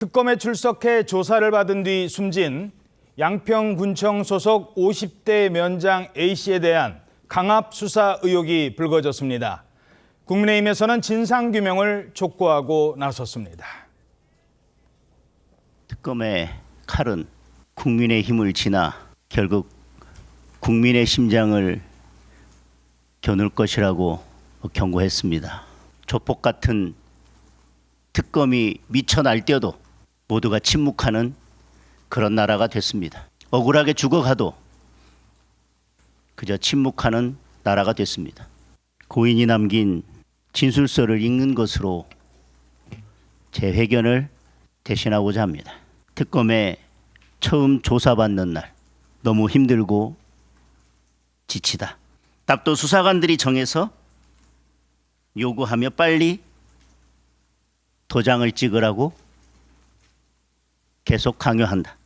특검에 출석해 조사를 받은 뒤 숨진 양평군청 소속 50대 면장 A씨에 대한 강압 수사 의혹이 불거졌습니다. 국민의힘에서는 진상규명을 촉구하고 나섰습니다. 특검의 칼은 국민의 힘을 지나 결국 국민의 심장을 겨눌 것이라고 경고했습니다. 조폭 같은 특검이 미쳐 날뛰어도 모두가 침묵하는 그런 나라가 됐습니다. 억울하게 죽어가도 그저 침묵하는 나라가 됐습니다. 고인이 남긴 진술서를 읽는 것으로 제 회견을 대신하고자 합니다. 특검에 처음 조사받는 날 너무 힘들고 지치다. 답도 수사관들이 정해서 요구하며 빨리 도장을 찍으라고 계속 강요한다.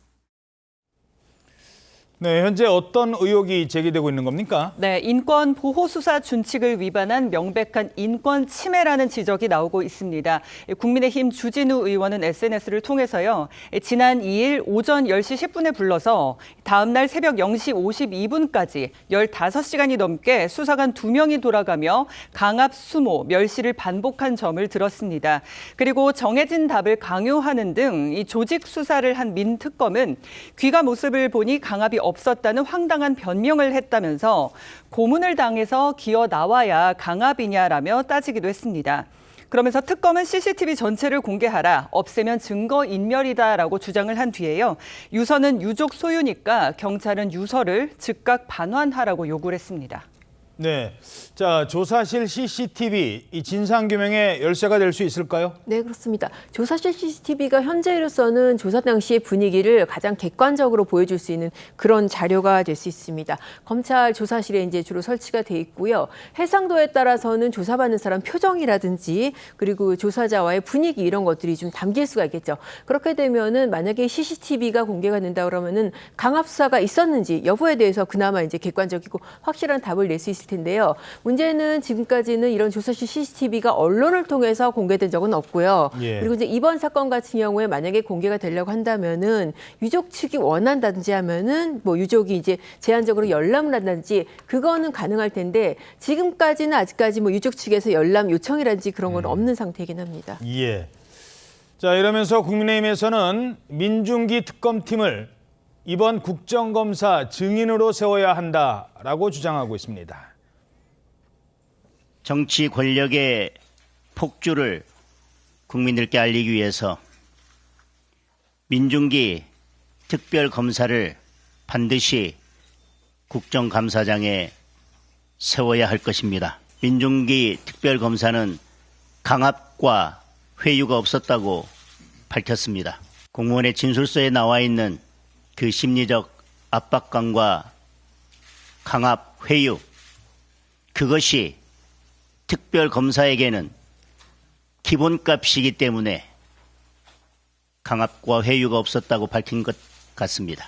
네, 현재 어떤 의혹이 제기되고 있는 겁니까? 네, 인권 보호 수사 준칙을 위반한 명백한 인권 침해라는 지적이 나오고 있습니다. 국민의힘 주진우 의원은 SNS를 통해서요. 지난 2일 오전 10시 10분에 불러서 다음 날 새벽 0시 52분까지 15시간이 넘게 수사관 2명이 돌아가며 강압 수모, 멸시를 반복한 점을 들었습니다. 그리고 정해진 답을 강요하는 등 이 조직 수사를 한 민 특검은 귀가 모습을 보니 강압이 없었다는 황당한 변명을 했다면서 고문을 당해서 기어 나와야 강압이냐라며 따지기도 했습니다. 그러면서 특검은 CCTV 전체를 공개하라, 없애면 증거인멸이다라고 주장을 한 뒤에요. 유서는 유족 소유니까 경찰은 유서를 즉각 반환하라고 요구를 했습니다. 네, 자 조사실 CCTV 이 진상규명의 열쇠가 될 수 있을까요? 네, 그렇습니다. 조사실 CCTV가 현재로서는 조사 당시의 분위기를 가장 객관적으로 보여줄 수 있는 그런 자료가 될 수 있습니다. 검찰 조사실에 이제 주로 설치가 돼 있고요. 해상도에 따라서는 조사받는 사람 표정이라든지 그리고 조사자와의 분위기 이런 것들이 좀 담길 수가 있겠죠. 그렇게 되면은 만약에 CCTV가 공개가 된다 그러면은 강압 수사가 있었는지 여부에 대해서 그나마 이제 객관적이고 확실한 답을 낼 수 있을 텐데요. 문제는 지금까지는 이런 조사실 CCTV가 언론을 통해서 공개된 적은 없고요. 그리고 이제 이번 사건 같은 경우에 만약에 공개가 되려고 한다면은 유족 측이 원한다든지 하면은 뭐 유족이 이제 제한적으로 열람을 한다든지 그거는 가능할 텐데 지금까지는 아직까지 뭐 유족 측에서 열람 요청이라든지 그런 건 없는 상태이긴 합니다. 예. 자, 이러면서 국민의힘에서는 민중기 특검팀을 이번 국정검사 증인으로 세워야 한다라고 주장하고 있습니다. 정치 권력의 폭주를 국민들께 알리기 위해서 민중기 특별검사를 반드시 국정감사장에 세워야 할 것입니다. 민중기 특별검사는 강압과 회유가 없었다고 밝혔습니다. 공무원의 진술서에 나와 있는 그 심리적 압박감과 강압, 회유, 그것이 특별검사에게는 기본값이기 때문에 강압과 회유가 없었다고 밝힌 것 같습니다.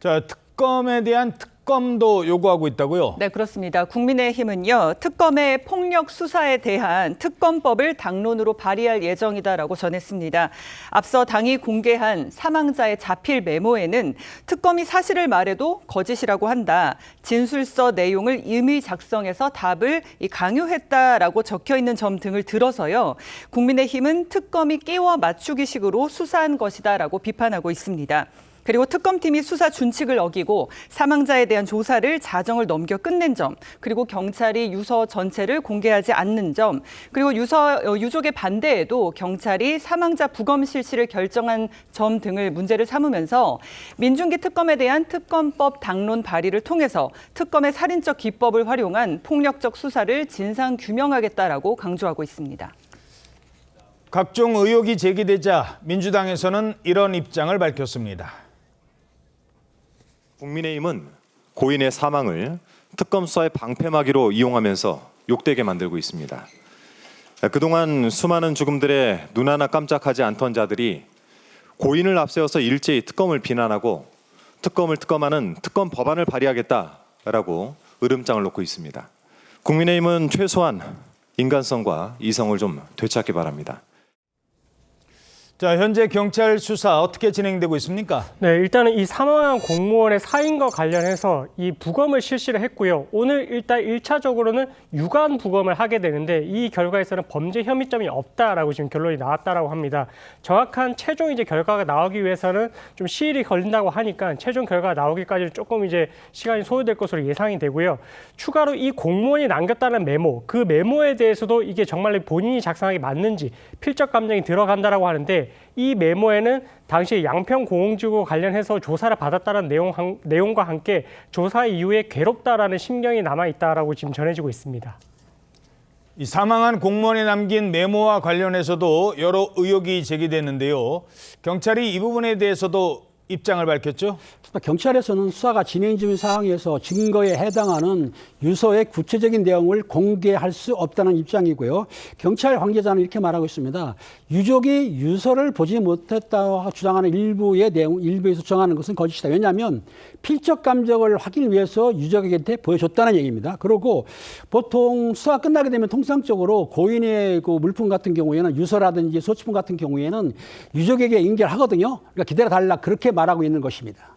자, 특검에 대한 특검도 요구하고 있다고요? 네, 그렇습니다. 국민의힘은요, 특검의 폭력 수사에 대한 특검법을 당론으로 발의할 예정이다라고 전했습니다. 앞서 당이 공개한 사망자의 자필 메모에는 특검이 사실을 말해도 거짓이라고 한다. 진술서 내용을 임의 작성해서 답을 강요했다라고 적혀 있는 점 등을 들어서요. 국민의힘은 특검이 끼워 맞추기식으로 수사한 것이다라고 비판하고 있습니다. 그리고 특검팀이 수사 준칙을 어기고 사망자에 대한 조사를 자정을 넘겨 끝낸 점, 그리고 경찰이 유서 전체를 공개하지 않는 점, 그리고 유족의 반대에도 경찰이 사망자 부검 실시를 결정한 점 등을 문제를 삼으면서 민중기 특검에 대한 특검법 당론 발의를 통해서 특검의 살인적 기법을 활용한 폭력적 수사를 진상 규명하겠다라고 강조하고 있습니다. 각종 의혹이 제기되자 민주당에서는 이런 입장을 밝혔습니다. 국민의힘은 고인의 사망을 특검 수사의 방패막이로 이용하면서 욕되게 만들고 있습니다. 그동안 수많은 죽음들의 눈 하나 깜짝하지 않던 자들이 고인을 앞세워서 일제히 특검을 비난하고 특검을 특검하는 특검 법안을 발의하겠다라고 으름장을 놓고 있습니다. 국민의힘은 최소한 인간성과 이성을 좀 되찾기 바랍니다. 자, 현재 경찰 수사 어떻게 진행되고 있습니까? 네, 일단은 이 사망한 공무원의 사인과 관련해서 이 부검을 실시를 했고요. 오늘 일단 1차적으로는 유관 부검을 하게 되는데 이 결과에서는 범죄 혐의점이 없다라고 지금 결론이 나왔다라고 합니다. 정확한 최종 이제 결과가 나오기 위해서는 좀 시일이 걸린다고 하니까 최종 결과가 나오기까지 조금 이제 시간이 소요될 것으로 예상이 되고요. 추가로 이 공무원이 남겼다는 메모, 그 메모에 대해서도 이게 정말 본인이 작성하기 맞는지 필적 감정이 들어간다라고 하는데 이 메모에는 당시 양평공항지구 관련해서 조사를 받았다는 내용과 함께 조사 이후에 괴롭다라는 심경이 남아있다라고 지금 전해지고 있습니다. 이 사망한 공무원이 남긴 메모와 관련해서도 여러 의혹이 제기됐는데요. 경찰이 이 부분에 대해서도 입장을 밝혔죠? 경찰에서는 수사가 진행 중인 상황에서 증거에 해당하는 유서의 구체적인 내용을 공개할 수 없다는 입장이고요. 경찰 관계자는 이렇게 말하고 있습니다. 유족이 유서를 보지 못했다고 주장하는 일부의 내용, 일부에서 주장하는 것은 거짓이다. 왜냐하면 필적 감정을 확인을 위해서 유족에게 보여줬다는 얘기입니다. 그리고 보통 수사 끝나게 되면 통상적으로 고인의 그 물품 같은 경우에는 유서라든지 소지품 같은 경우에는 유족에게 인계를 하거든요. 그러니까 기다려달라 그렇게 말하고 있는 것입니다.